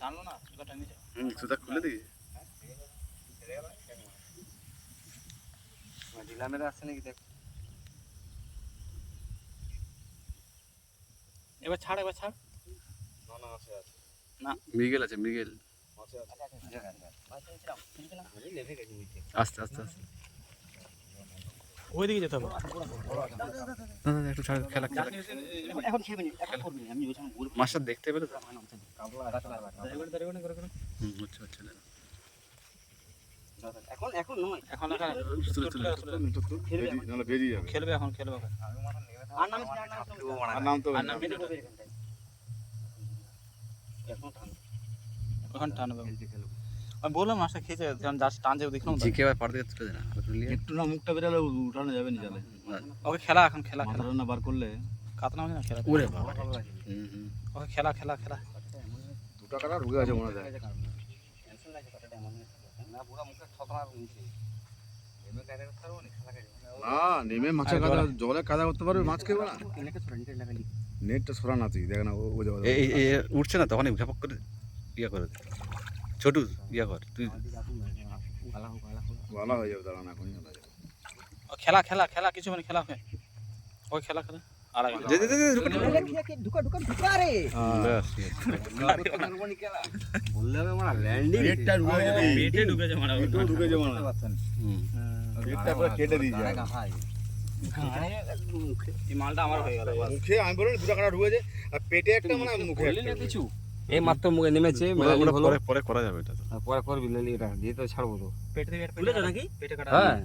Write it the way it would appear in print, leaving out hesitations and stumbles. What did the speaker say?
টানলো না সুতা টানি যাও সুতা খুলে দিই ঢিলা মেরে আসছে নাকি দেখ এবার ছাড় না মৃগেল আছে মৃগেল আছে আস্তে আস্তে আস্তে ওইদিকে যেতে হবে না না একটু ছাড় খেলা খেলা এখন খেলবি না এখন করবি না আমি ওখানে বলবো মাছটা দেখতে পেলে তো হচ্ছে হচ্ছে না এখন এখন নয় এখন বেরিয়ে যাবে খেলবে এখন আর নাম আর নাম তো আর নাম এখন টানবে আমি বললাম মাছটা খেয়েছে যখন যাচ্ছে টানছে দেখলাম তো। জিকে আবার পাড় থেকে তুলে দে না তুলে নিয়ে একটু না মুখটা বেরালে উঠানো যাবে না জালে ওকে খেলা এখন খেলা মাথা রান্না বার করলে কাতনা মানে না খেলা ওরে বাবা ওকে খেলা দুটা কাটা ঢুকে আছে মনে হয় না নেমে মাছের কাদা জলে কাদা করতে পারবে মাছ খেয়ে না নেটটা সরা না তুই দেখ না ও যাবে এই উঠছে না তখন ঘাপক করে ইয়া করে দে। ছোটু ইয়া কর তুই ভালো হয়ে যাবে দাঁড়ান এখনই ভালো যাবে ও খেলা কিছু মানে খেলা ওকে ওই খেলা আর আগে দে দে দে ঢুকা রে ব্যাস বললে হবে মারা ল্যান্ডিং নেটটা ঢুকে যাবে পেটে ঢুকেছে মারা নেটও ঢুকে যাবে না নেটটা পুরো কেটে দিয়ে যায় এই মালটা আমার হয়ে গেল মুখে আমি বলি দুটা কাটা ঢুকেছে আর পেটে একটা মানে মুখে একটা কিছু এই মাত্র মুখে নেমেছে ওটা পরে পরে করা যাবে এটা তো পরে করবি লেলি এটা দিয়ে তো ছাড়বো তো পেটে থেকে তুলেছো নাকি পেটে কাটা হ্যাঁ